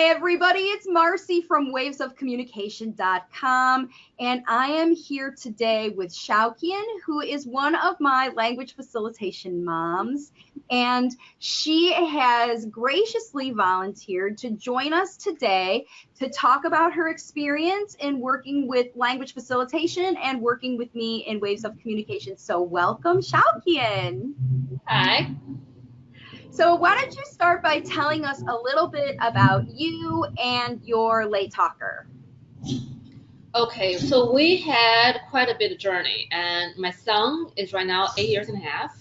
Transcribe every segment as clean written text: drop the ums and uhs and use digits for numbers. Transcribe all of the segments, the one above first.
Hi, everybody. It's Marcy from wavesofcommunication.com, and I am here today with Shaoqian, who is one of my language facilitation moms, and she has graciously volunteered to join us today to talk about her experience in working with language facilitation and working with me in Waves of Communication. So welcome, Shaoqian. Hi. So why don't you start by telling us a little bit about you and your late talker? Okay, so we had quite a bit of journey, and my son is right now 8 years and a half.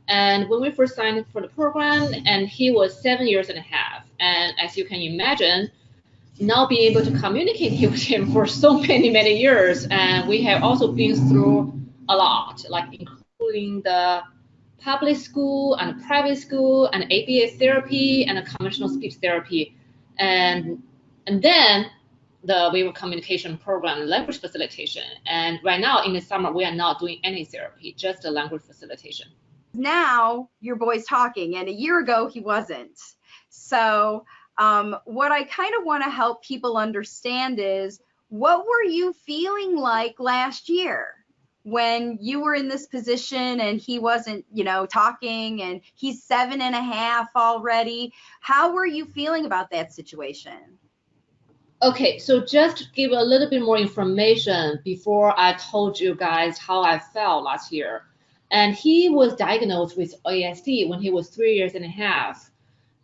And when we first signed for the program, and he was 7 years and a half. And as you can imagine, not being able to communicate with him for so many years, and we have also been through a lot, like including the public school and private school and ABA therapy and a conventional speech therapy, and then the wave of communication program, language facilitation. And right now in the summer, we are not doing any therapy, just the language facilitation. Now your boy's talking, and a year ago he wasn't. So what I kind of want to help people understand is, what were you feeling like last year when you were in this position and he wasn't, talking, and he's 7.5 already? How were you feeling about that situation? Okay, so just to give a little bit more information before I told you guys how I felt last year. And he was diagnosed with ASD when he was 3 years and a half.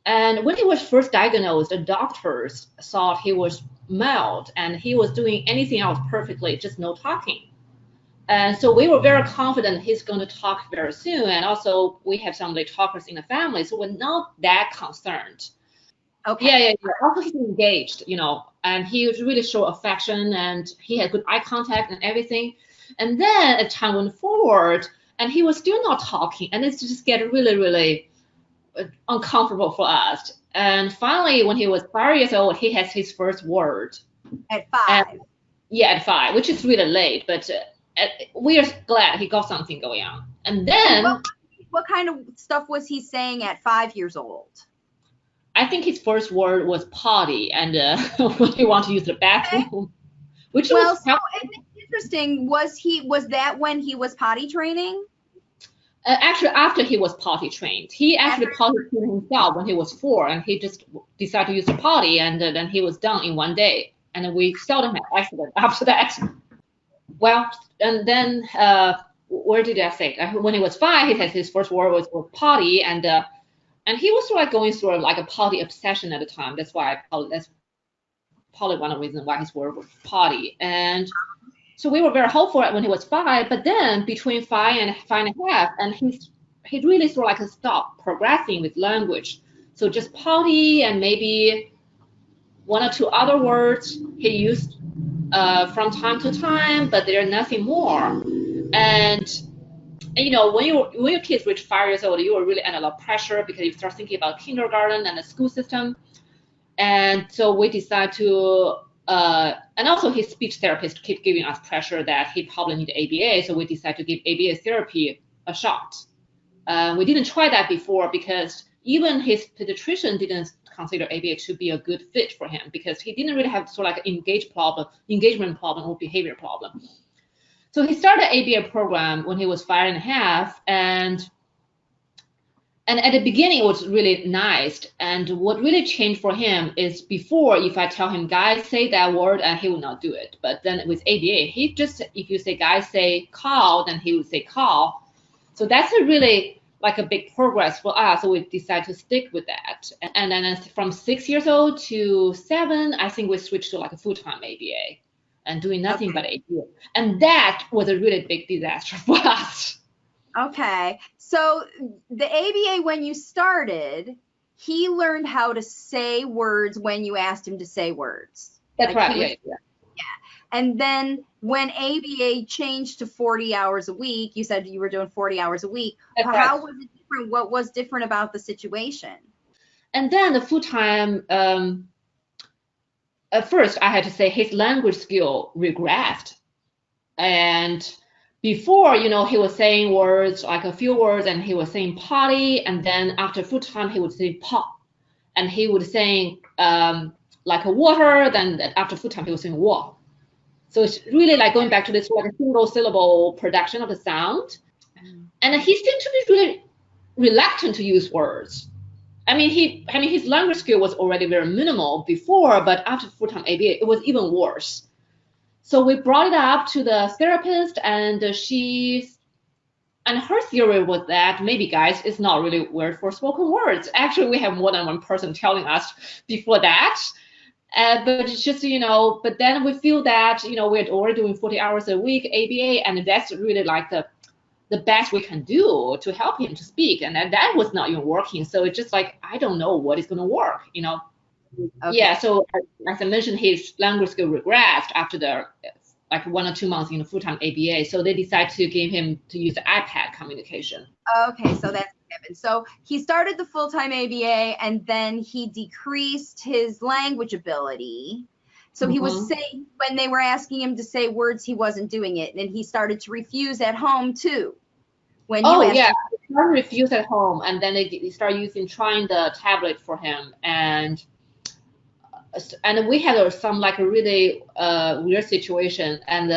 And when he was first diagnosed, the doctors thought he was mild and he was doing anything else perfectly, just no talking. And so we were very confident he's going to talk very soon. And also we have some late talkers in the family, so we're not that concerned. Okay. Yeah. Also, he's engaged, and he really showed affection and he had good eye contact and everything. And then as time went forward, and he was still not talking, and it just get really uncomfortable for us. And finally, when he was 5 years old, he has his first word. At 5. Yeah, at 5, which is really late, but we are glad he got something going on. And then, what kind of stuff was he saying at 5 years old? I think his first word was potty, and when he wanted to use the bathroom, okay. Which was interesting. Was that when he was potty training? Actually, after he was potty trained, he actually potty trained himself when he was 4, and he just decided to use the potty, and then he was done in one day. And we seldom had accident after that. Well, and then where did I say? When he was 5, he had his first word was potty, and he was sort of going through like a potty obsession at the time. That's probably one of the reasons why his word was potty. And so we were very hopeful when he was 5, but then between 5 and 5.5, and he really sort of like stopped progressing with language. So just potty and maybe 1 or 2 other words he used from time to time, but there's nothing more. And when your kids reach 5 years old, you are really under a lot of pressure because you start thinking about kindergarten and the school system. And so we decided to, and also his speech therapist keep giving us pressure that he probably need ABA. So we decided to give ABA therapy a shot. We didn't try that before because even his pediatrician didn't consider ABA to be a good fit for him because he didn't really have sort of like an engagement problem or behavior problem. So he started the ABA program when he was 5.5, and at the beginning it was really nice. And what really changed for him is before, if I tell him, guys, say that word, and he will not do it. But then with ABA, he just, if you say, guys, say call, then he would say call. So that's a really like a big progress for us. So we decided to stick with that. And then from 6 years old to 7, I think we switched to like a full-time ABA. And doing nothing but ABA. And that was a really big disaster for us. Okay. So the ABA, when you started, he learned how to say words when you asked him to say words. That's right. Yeah. And then when ABA changed to 40 hours a week, you said you were doing 40 hours a week. How was it different? What was different about the situation? And then the full-time, at first, I had to say his language skill regressed. And before, he was saying words, like a few words, and he was saying potty. And then after full time, he would say pop. And he would say like a water, then after full time he was saying wall. So it's really like going back to this like a single syllable production of the sound. And he seemed to be really reluctant to use words. I mean, his language skill was already very minimal before, but after full-time ABA, it was even worse. So we brought it up to the therapist, and her theory was that maybe, guys, it's not really word for spoken words. Actually, we have more than one person telling us before that. But it's just, but then we feel that, we're already doing 40 hours a week ABA, and that's really like the best we can do to help him to speak. And that was not even working. So it's just like, I don't know what is going to work, Okay. Yeah, so as I mentioned, his language skill regressed after the like 1 or 2 months in the full-time ABA. So they decided to give him to use the iPad communication. Okay, so that's what happened. So he started the full-time ABA, and then he decreased his language ability. So he was saying, when they were asking him to say words, he wasn't doing it, and he started to refuse at home too. When you asked him. He started to refuse at home, and then they started trying the tablet for him, and we had some like a really weird situation, and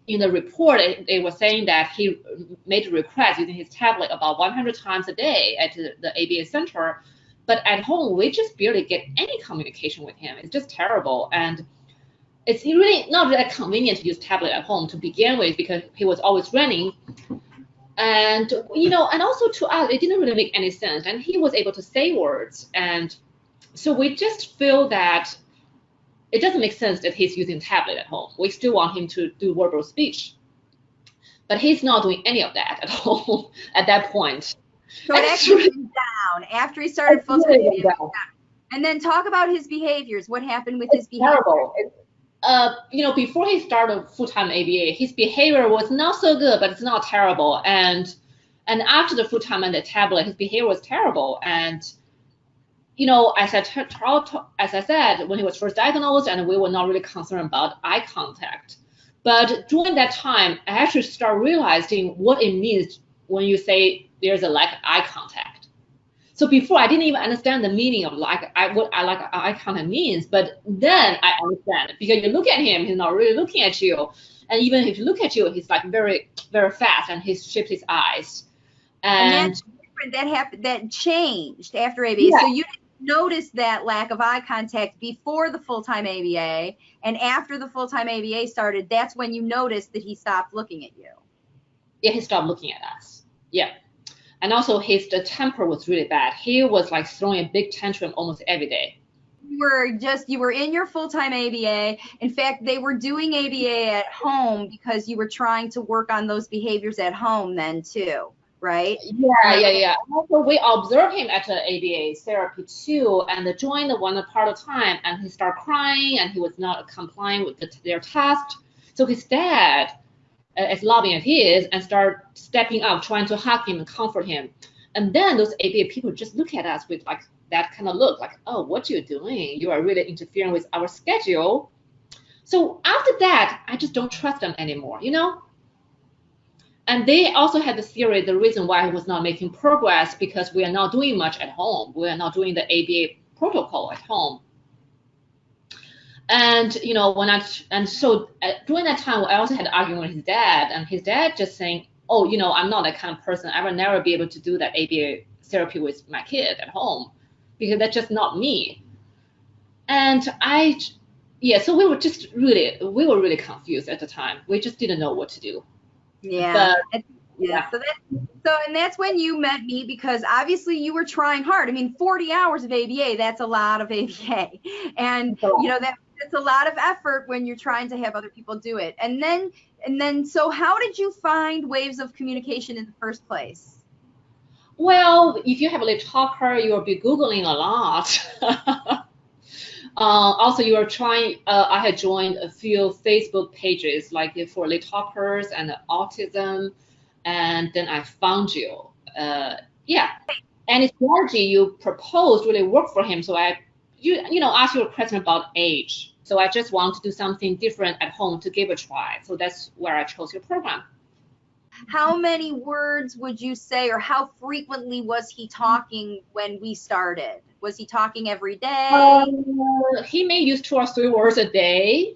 in the report they were saying that he made a request using his tablet about 100 times a day at the ABA center, but at home we just barely get any communication with him. It's just terrible, and it's really not that convenient to use tablet at home to begin with because he was always running, and and also to us it didn't really make any sense, and he was able to say words, and so we just feel that it doesn't make sense that he's using tablet at home. We still want him to do verbal speech, but he's not doing any of that at home at that point. So it actually went down after he started full-time. And then talk about his behaviors. What happened with his behavior? Terrible. Before he started full-time ABA, his behavior was not so good, but it's not terrible. And after the full-time and the tablet, his behavior was terrible. And as I said, when he was first diagnosed, and we were not really concerned about eye contact. But during that time, I actually started realizing what it means when you say there's a lack of eye contact. So before, I didn't even understand the meaning of what eye contact means. But then I understand it, because you look at him, he's not really looking at you. And even if you look at you, he's like very, very fast, and he shifts his eyes. And that's different. That happened. That changed after ABA. Yeah. So you notice that lack of eye contact before the full-time ABA, and after the full-time ABA started, that's when you noticed that he stopped looking at you. Yeah, he stopped looking at us. Yeah. And also the temper was really bad. He was like throwing a big tantrum almost every day. You were in your full-time ABA. In fact, they were doing ABA at home because you were trying to work on those behaviors at home then too. Right? Yeah. Also, we observed him at the ABA therapy too, and joined the one part of time, and he started crying, and he was not complying with their task. So his dad, as loving as he is, and started stepping up, trying to hug him and comfort him. And then those ABA people just look at us with like that kind of look, like, oh, what are you doing? You are really interfering with our schedule. So after that, I just don't trust them anymore, And they also had the theory, the reason why he was not making progress, because we are not doing much at home. We are not doing the ABA protocol at home. And, so during that time, I also had an argument with his dad, and his dad just saying, oh, I'm not that kind of person. I will never be able to do that ABA therapy with my kid at home, because that's just not me. And so we were really confused at the time. We just didn't know what to do. Yeah. And that's when you met me, because obviously you were trying hard. I mean, 40 hours of ABA, that's a lot of ABA. And that's a lot of effort when you're trying to have other people do it. And then so how did you find waves of communication in the first place? Well, if you have a late talker, you'll be Googling a lot. Also, you are trying, I had joined a few Facebook pages, like for late talkers and autism, and then I found you. Any strategy you proposed really worked for him. So asked you a question about age. So I just want to do something different at home to give a try. So that's where I chose your program. How many words would you say, or how frequently was he talking when we started? Was he talking every day? He may use 2 or 3 words a day.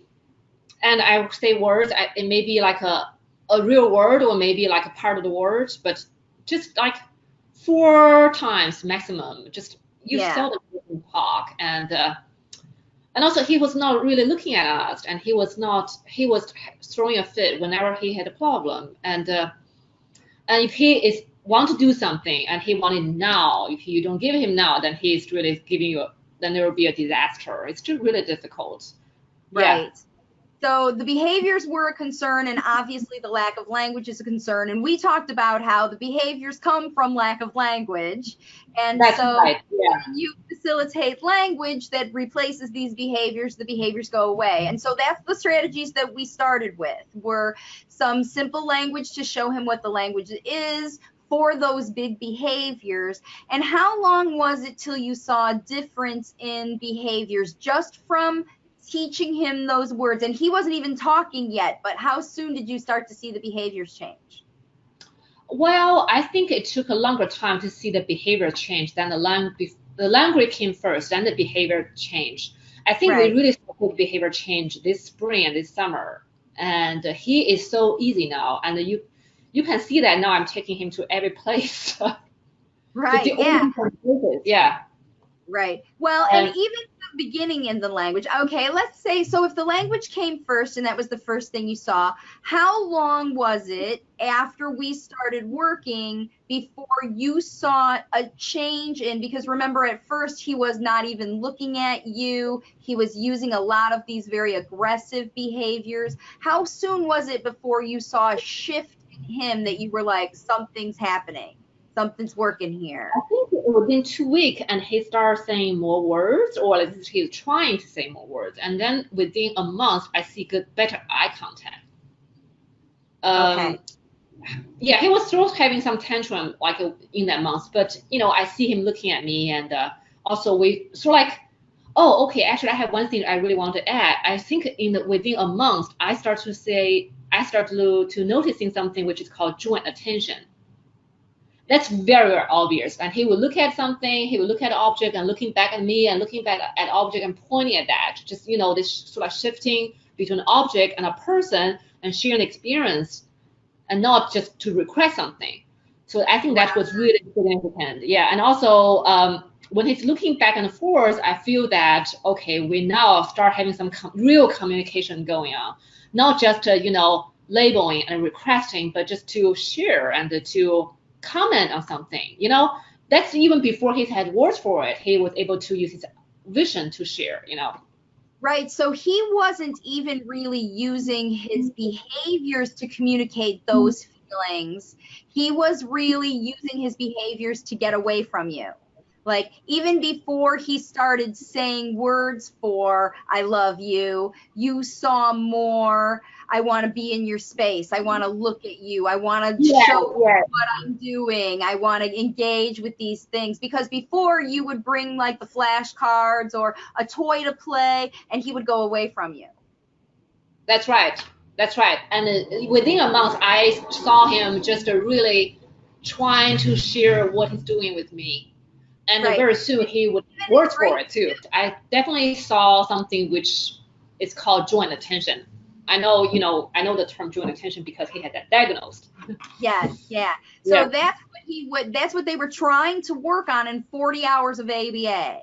And I would say words, it may be like a real word or maybe like a part of the word, but just like 4 times maximum. Just you seldom hear him talk. And also he was not really looking at us, and he was throwing a fit whenever he had a problem. And if he want to do something and he want it now, if you don't give him now, then he's really giving you, then there will be a disaster. It's just really difficult. Right. Yeah. So the behaviors were a concern, and obviously the lack of language is a concern. And we talked about how the behaviors come from lack of language. And That's so right. Yeah. when you facilitate language that replaces these behaviors, the behaviors go away. And so that's the strategies that we started with, were some simple language to show him what the language is for those big behaviors. And how long was it till you saw a difference in behaviors just from teaching him those words? And he wasn't even talking yet, but how soon did you start to see the behaviors change? Well, I think it took a longer time to see the behavior change than the language came first, then the behavior change. I think we really saw the behavior change this spring and this summer. And he is so easy now. And you can see that now I'm taking him to every place. Right. Yeah. Yeah. Right. Well, and even the beginning in the language. Okay, let's say, so if the language came first and that was the first thing you saw, how long was it after we started working before you saw a change in, because remember at first he was not even looking at you. He was using a lot of these very aggressive behaviors. How soon was it before you saw a shift in him that you were like, something's happening? Something's working here? I think within 2 weeks, and he started saying more words, or at least he's trying to say more words. And then within a month, I see better eye contact. Okay. Yeah, he was still having some tantrum like in that month, but I see him looking at me, and also oh, okay. Actually, I have one thing I really want to add. I think within a month, I start to noticing something which is called joint attention. That's very, very obvious. And he would look at something, he would look at an object and looking back at me and looking back at object and pointing at that. Just, this sort of shifting between an object and a person and sharing experience, and not just to request something. So I think that was really significant. Yeah. And also when he's looking back and forth, I feel that, okay, we now start having some real communication going on, not just, labeling and requesting, but just to share and to comment on something. That's even before he's had words for it. He was able to use his vision to share. Right. So he wasn't even really using his behaviors to communicate those feelings. He was really using his behaviors to get away from you. Like even before he started saying words for I love you, you saw more, I want to be in your space, I want to look at you, I want to show you what I'm doing, I want to engage with these things. Because before you would bring like the flashcards or a toy to play and he would go away from you. That's right. That's right. And within a month, I saw him just really trying to share what he's doing with me. And very soon he would work for it too. I definitely saw something which is called joint attention. I know the term joint attention because he had that diagnosed. Yes, yeah. So that's what they were trying to work on in 40 hours of ABA.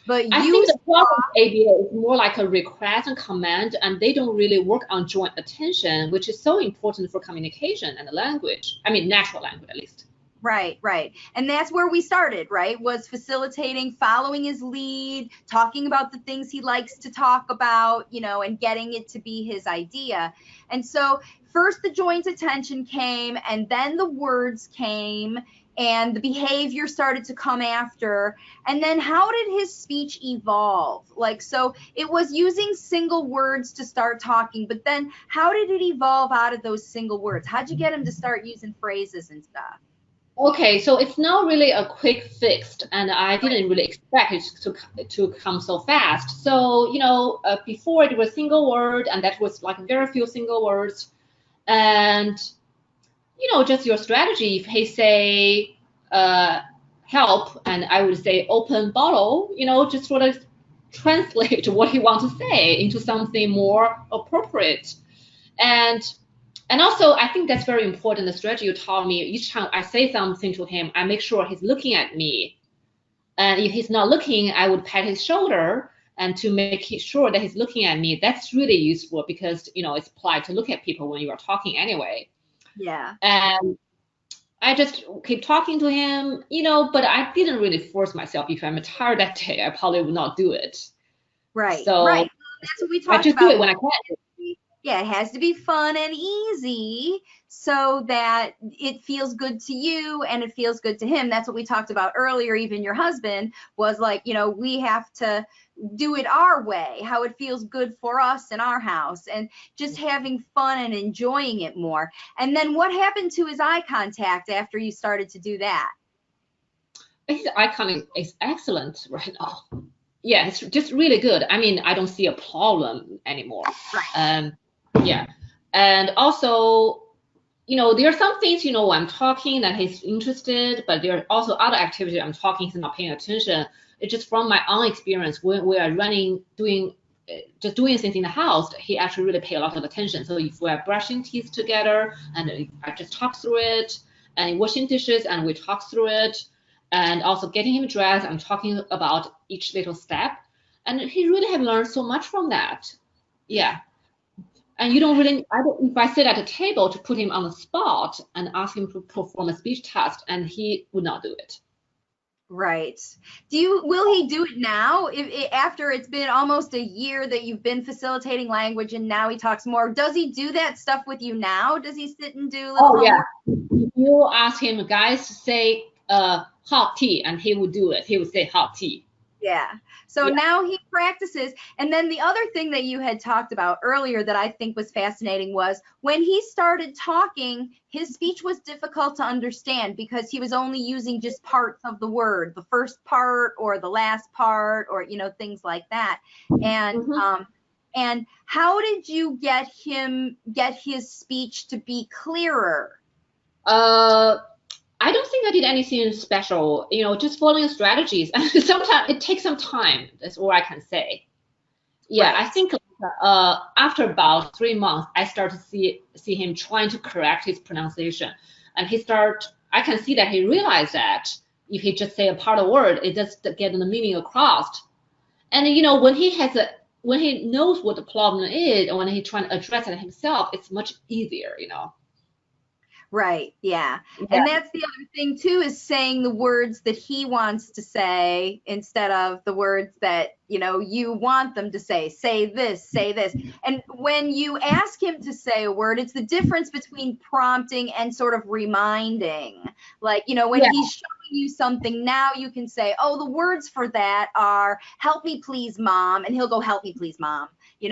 But I think the problem with ABA is more like a request and command, and they don't really work on joint attention, which is so important for communication and language. I mean, natural language at least. Right. And that's where we started, right? Was facilitating, following his lead, talking about the things he likes to talk about, and getting it to be his idea. And so first the joint attention came, and then the words came, and the behavior started to come after. And then how did his speech evolve? So it was using single words to start talking, but then how did it evolve out of those single words? How'd you get him to start using phrases and stuff? Okay, so it's not really a quick fix, and I didn't really expect it to come so fast. So, before it was single word, and that was like very few single words. And, just your strategy, if he say, help, and I would say open bottle, just sort of translate what he wants to say into something more appropriate. And also, I think that's very important. The strategy you taught me, each time I say something to him, I make sure he's looking at me. And if he's not looking, I would pat his shoulder and to make sure that he's looking at me. That's really useful because, it's polite to look at people when you are talking anyway. Yeah. And I just keep talking to him, but I didn't really force myself. If I'm tired that day, I probably would not do it. Right. So right. That's what we talked I just about. do it when I can. Yeah, it has to be fun and easy so that it feels good to you and it feels good to him. That's what we talked about earlier. Even your husband was like, we have to do it our way, how it feels good for us in our house, and just having fun and enjoying it more. And then what happened to his eye contact after you started to do that? His eye contact is excellent right now. Yeah, it's just really good. I mean, I don't see a problem anymore. Right. Yeah. And also, there are some things, when I'm talking that he's interested, but there are also other activities I'm talking, he's not paying attention. It's just from my own experience when we are doing things in the house, he actually really pay a lot of attention. So if we are brushing teeth together and I just talk through it, and washing dishes and we talk through it, and also getting him dressed, I'm talking about each little step. And he really have learned so much from that. Yeah. And if I sit at a table to put him on the spot and ask him to perform a speech test, and he would not do it. Right. Will he do it now? After it's been almost a year that you've been facilitating language and now he talks more, does he do that stuff with you now? Does he sit and do little homework? If you ask him, guys, say hot tea, and he would do it. He would say hot tea. Yeah. So now he practices. And then the other thing that you had talked about earlier that I think was fascinating was when he started talking, his speech was difficult to understand because he was only using just parts of the word, the first part or the last part, or, things like that. And, and how did you get his speech to be clearer? I don't think I did anything special, just following strategies. Sometimes it takes some time. That's all I can say. Yeah, right. I think after about 3 months, I start to see him trying to correct his pronunciation, and I can see that he realized that if he just say a part of the word, it just get the meaning across. And when he knows what the problem is, and when he's trying to address it himself, it's much easier, Right. Yeah. And that's the other thing too, is saying the words that he wants to say instead of the words that, you want them to say. Say this, say this. And when you ask him to say a word, it's the difference between prompting and sort of reminding. Like, when he's showing you something, now you can say, oh, the words for that are help me please, mom. And he'll go, help me please, mom. He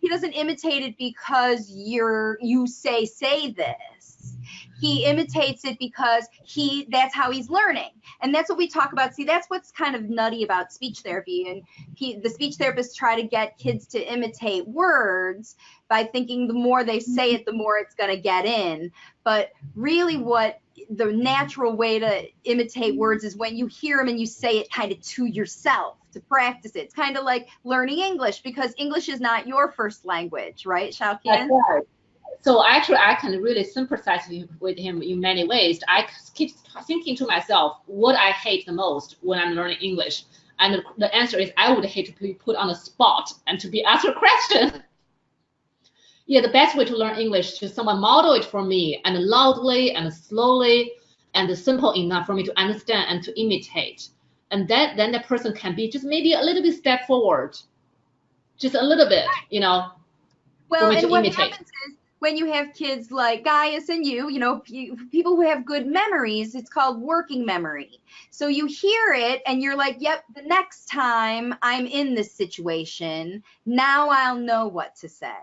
doesn't imitate it because you say this. He imitates it because that's how he's learning. And that's what we talk about. See, that's what's kind of nutty about speech therapy. And the speech therapists try to get kids to imitate words by thinking the more they say it, the more it's going to get in. But really what the natural way to imitate words is when you hear them and you say it kind of to yourself, to practice it. It's kind of like learning English, because English is not your first language, right, Shaoqian? That's right. So actually, I can really sympathize with him in many ways. I keep thinking to myself what I hate the most when I'm learning English. And the answer is I would hate to be put on the spot and to be asked a question. Yeah, the best way to learn English is someone model it for me, and loudly and slowly and simple enough for me to understand and to imitate. And then the person can be just maybe a little bit step forward, just a little bit, Well, and what happens is when you have kids like Gaius and people who have good memories, it's called working memory. So you hear it and you're like, yep, the next time I'm in this situation, now I'll know what to say.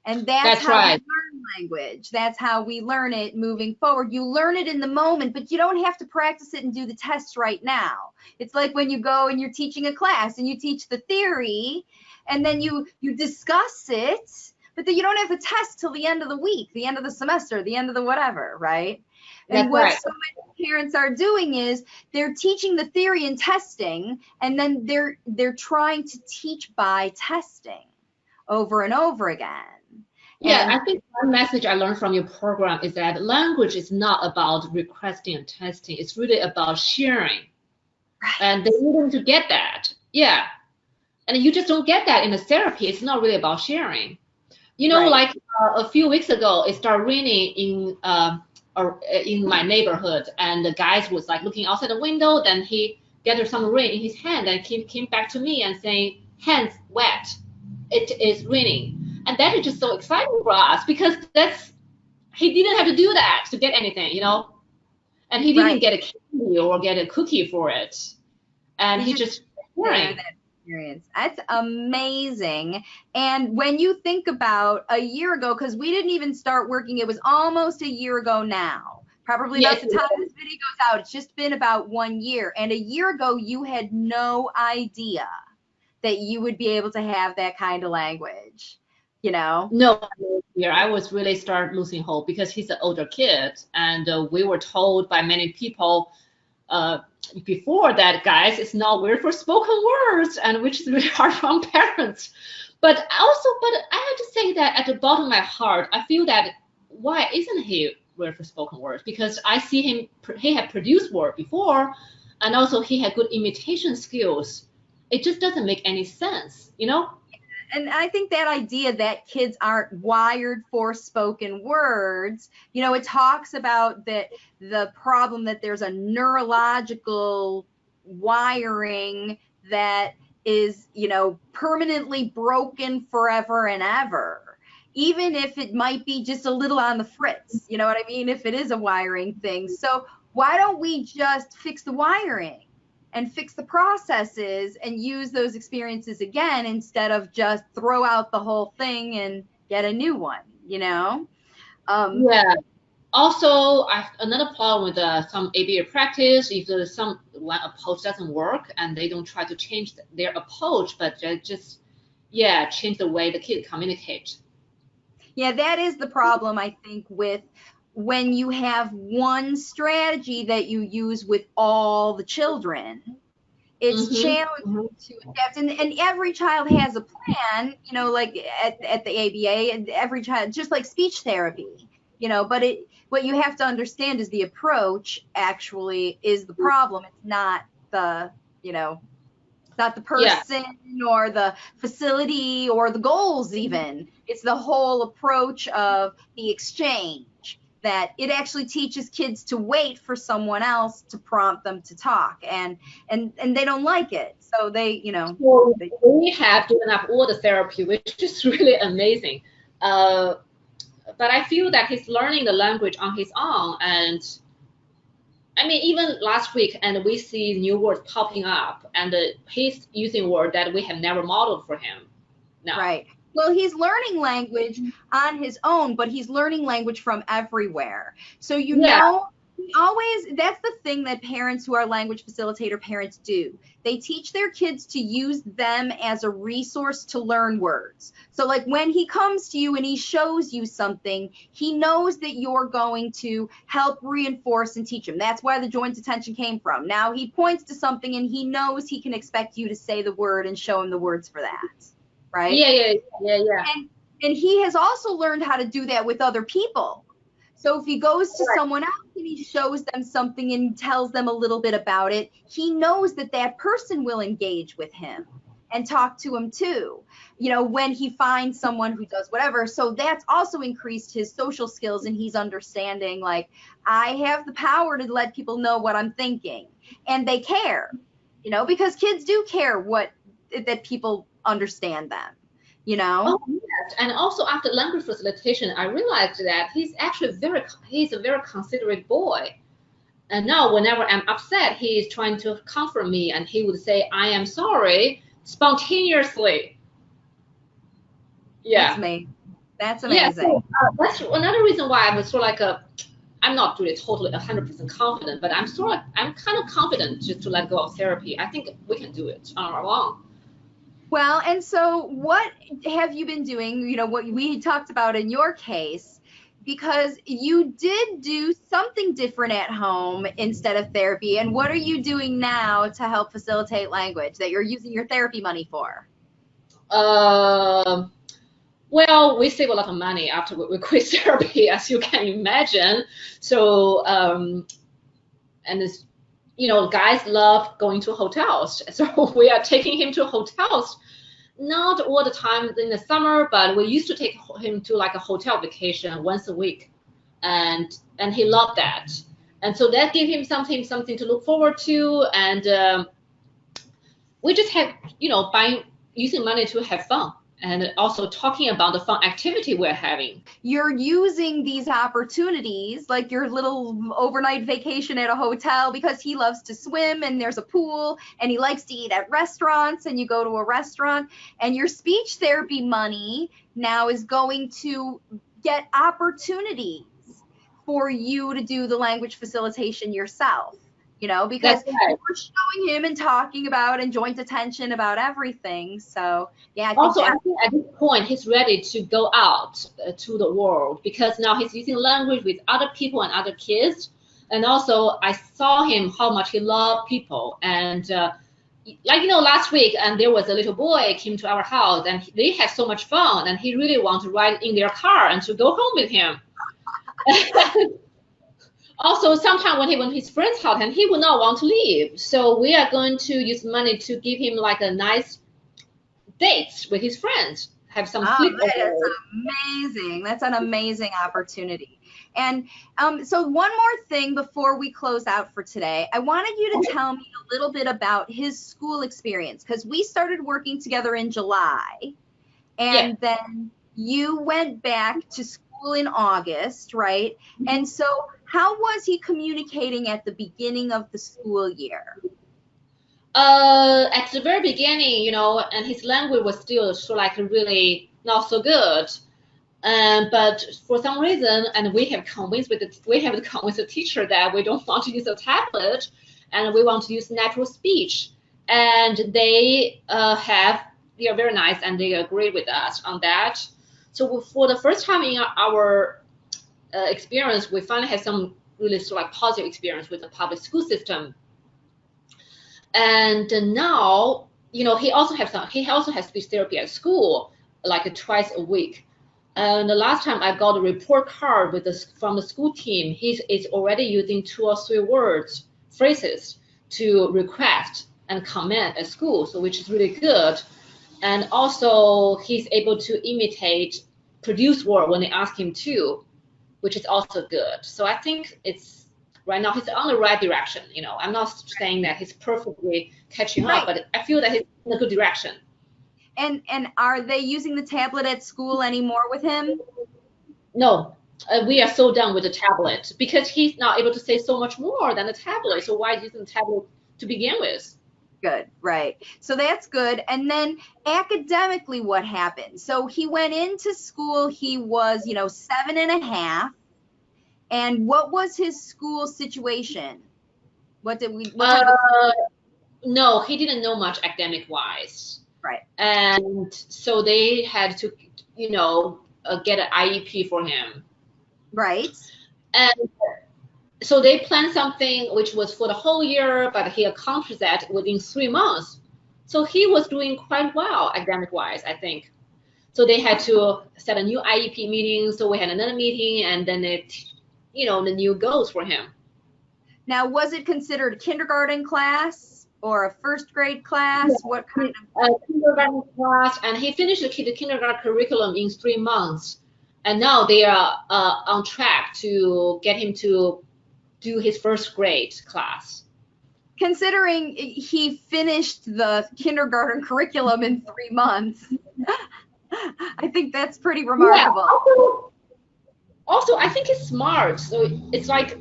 And that's how we learn language. That's how we learn it moving forward. You learn it in the moment, but you don't have to practice it and do the tests right now. It's like when you go and you're teaching a class and you teach the theory and then you discuss it, but then you don't have the test till the end of the week, the end of the semester, the end of the whatever, right? And That's what right. so many parents are doing is they're teaching the theory and testing, and then they're trying to teach by testing over and over again. Yeah, And I think one message I learned from your program is that language is not about requesting and testing. It's really about sharing. right. And they need to get that. Yeah. And you just don't get that in the therapy. It's not really about sharing. You know, Right. like a few weeks ago, it started raining in my neighborhood, and the guy was like looking outside the window. Then he gathered some rain in his hand and came back to me and saying, "Hands wet. It is raining." And that is just so exciting for us because he didn't have to do that to get anything, you know, and he didn't Right. get a candy or get a cookie for it, and he just sharing that experience. That's amazing. And when you think about a year ago, because we didn't even start working, it was almost a year ago now. Probably about the time this video goes out, it's just been about 1 year. And a year ago, you had no idea that you would be able to have that kind of language, you know? No, I was really start losing hope because he's an older kid, and we were told by many people before that, guys, it's not weird for spoken words, and which is really hard from parents. But I have to say that at the bottom of my heart, I feel that why isn't he weird for spoken words? Because I see he had produced word before, and also he had good imitation skills. It just doesn't make any sense, you know? And I think that idea that kids aren't wired for spoken words, you know, it talks about that the problem that there's a neurological wiring that is, you know, permanently broken forever and ever, even if it might be just a little on the fritz, you know what I mean? If it is a wiring thing. So why don't we just fix the wiring and fix the processes and use those experiences again instead of just throw out the whole thing and get a new one, you know? Yeah. Also, another problem with some ABA practice, if one approach doesn't work and they don't try to change their approach, but just change the way the kid communicate. Yeah, that is the problem, I think, with when you have one strategy that you use with all the children. It's challenging to adapt, and every child has a plan, you know, like at the ABA, and every child, just like speech therapy, you know, but what you have to understand is the approach actually is the problem. It's not the, you know, it's not the person or the facility or the goals even. It's the whole approach of the exchange, that it actually teaches kids to wait for someone else to prompt them to talk, and they don't like it, so they, you know. Well, we have given up all the therapy, which is really amazing. But I feel that he's learning the language on his own, and I mean, even last week, and we see new words popping up, and he's using words that we have never modeled for him. No. Right. Well, he's learning language on his own, but he's learning language from everywhere. So, you know, that's the thing that parents who are language facilitator parents do. They teach their kids to use them as a resource to learn words. So like when he comes to you and he shows you something, he knows that you're going to help reinforce and teach him. That's where the joint attention came from. Now he points to something and he knows he can expect you to say the word and show him the words for that. Right? Yeah. And he has also learned how to do that with other people. So if he goes to someone else and he shows them something and tells them a little bit about it, he knows that that person will engage with him and talk to him too, you know, when he finds someone who does whatever. So that's also increased his social skills, and he's understanding, like, I have the power to let people know what I'm thinking, and they care, you know, because kids do care that people understand them, you know. Oh, yes. And also after language facilitation, I realized that he's a very considerate boy. And now whenever I'm upset, he is trying to comfort me, and he would say, I am sorry, spontaneously. Yeah. That's amazing. Yeah, so, that's another reason why I was sort of like I'm not really totally 100% confident, but I'm kind of confident just to let go of therapy. I think we can do it on our own. Well, and so what have you been doing? You know, what we talked about in your case, because you did do something different at home instead of therapy. And what are you doing now to help facilitate language that you're using your therapy money for? Um, well, we save a lot of money after we quit therapy, as you can imagine. So, and it's, guys love going to hotels. So we are taking him to hotels, not all the time in the summer, but we used to take him to like a hotel vacation once a week, and he loved that. And so that gave him something to look forward to, and we just have, buying using money to have fun, and also talking about the fun activity we're having. You're using these opportunities, like your little overnight vacation at a hotel, because he loves to swim and there's a pool, and he likes to eat at restaurants, and you go to a restaurant, and your speech therapy money now is going to get opportunities for you to do the language facilitation yourself. Because That's right. we're showing him and talking about and joint attention about everything. So yeah, Also, I think at this point he's ready to go out to the world, because now he's using language with other people and other kids. And also, I saw him how much he loved people. And last week, and there was a little boy came to our house, and they had so much fun, and he really wanted to ride in their car and to go home with him. Also, sometimes when he went to his friend's house, and he would not want to leave. So we are going to use money to give him like a nice dates with his friends, have some sleepover. That is amazing. That's an amazing opportunity. And so one more thing before we close out for today, I wanted you to tell me a little bit about his school experience, because we started working together in July, and then you went back to school in August, right? And so how was he communicating at the beginning of the school year? At the very beginning, and his language was still really not so good. But for some reason, and we have to convince the teacher that we don't want to use a tablet, and we want to use natural speech. And they are very nice, and they agree with us on that. So for the first time in our experience, we finally had some really positive experience with the public school system. And now, he also has speech therapy at school, like twice a week. And the last time I got a report card from the school team, he is already using 2 or 3 phrases to request and comment at school, so which is really good. And also he's able to produce word when they ask him to, which is also good. So I think right now he's on the right direction. I'm not saying that he's perfectly catching up, but I feel that he's in a good direction. And are they using the tablet at school anymore with him? No, we are so done with the tablet, because he's not able to say so much more than the tablet. So why using the tablet to begin with? Good, right. So that's good. And then academically, what happened? So he went into school, he was, 7.5. And what was his school situation? No, he didn't know much academic wise. Right. And so they had to, get an IEP for him. Right. And so they planned something which was for the whole year, but he accomplished that within 3 months. So he was doing quite well academic wise, I think. So they had to set a new IEP meeting. So we had another meeting, and then the new goals for him. Now, was it considered a kindergarten class or a first grade class? Yeah. What kind of? Kindergarten class, and he finished the kindergarten curriculum in 3 months. And now they are on track to get him to do his first grade class. Considering he finished the kindergarten curriculum in 3 months, I think that's pretty remarkable. Yeah. Also, I think he's smart. So it's like,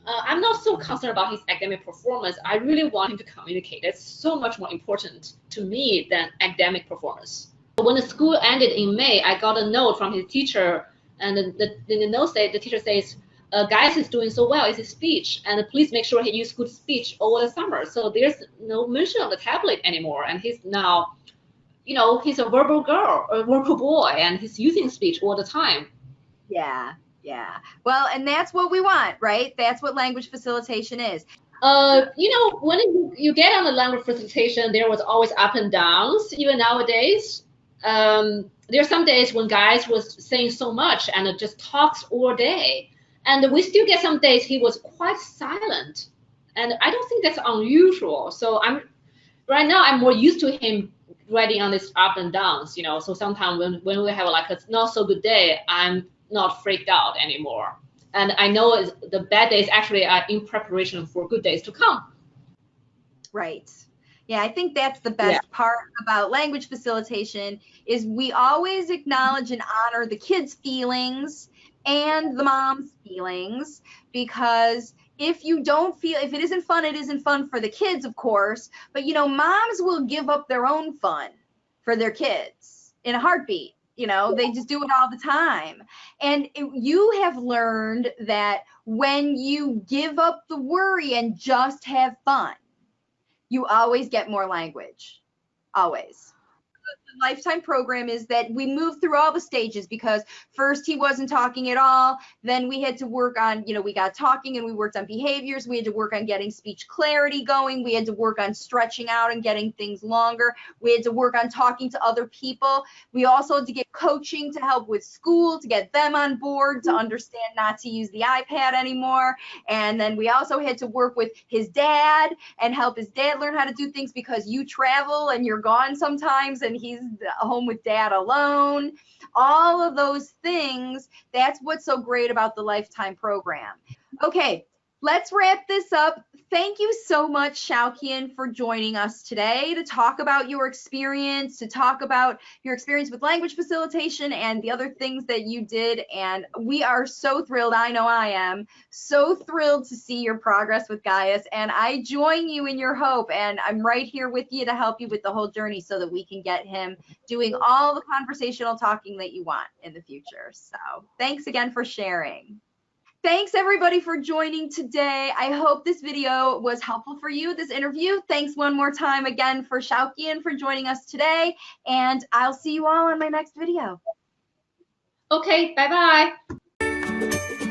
I'm not so concerned about his academic performance. I really want him to communicate. That's so much more important to me than academic performance. When the school ended in May, I got a note from his teacher, and the note said, the teacher says, guys is doing so well in his speech, and please make sure he uses good speech over the summer. So there's no mention of the tablet anymore, and he's now, he's a verbal girl, a verbal boy, and he's using speech all the time. Yeah, yeah. Well, and that's what we want, right? That's what language facilitation is. When you get on the language facilitation, there was always up and downs, even nowadays. There are some days when guys was saying so much and it just talks all day. And we still get some days he was quite silent. And I don't think that's unusual. So right now I'm more used to him riding on this up and downs, So sometimes when we have like a not so good day, I'm not freaked out anymore. And I know the bad days actually are in preparation for good days to come. Right. Yeah, I think that's the best part about language facilitation is we always acknowledge and honor the kids' feelings and the mom's feelings, because if it isn't fun, it isn't fun for the kids, of course, but moms will give up their own fun for their kids in a heartbeat. They just do it all the time. And you have learned that when you give up the worry and just have fun, you always get more language, always. The lifetime program is that we move through all the stages, because first he wasn't talking at all. Then we had to work on, we got talking and we worked on behaviors. We had to work on getting speech clarity going. We had to work on stretching out and getting things longer. We had to work on talking to other people. We also had to get coaching to help with school, to get them on board, to understand not to use the iPad anymore. And then we also had to work with his dad and help his dad learn how to do things, because you travel and you're gone sometimes and he's home with dad alone. All of those things, that's what's so great about the lifetime program. Okay, let's wrap this up. Thank you so much, Shaoqian, for joining us today to talk about your experience, with language facilitation and the other things that you did. And we are so thrilled, I know I am, so thrilled to see your progress with Gaius. And I join you in your hope, and I'm right here with you to help you with the whole journey so that we can get him doing all the conversational talking that you want in the future. So thanks again for sharing. Thanks everybody for joining today. I hope this video was helpful for you, this interview. Thanks one more time again for Shaoqian for joining us today, and I'll see you all on my next video. Okay, bye-bye.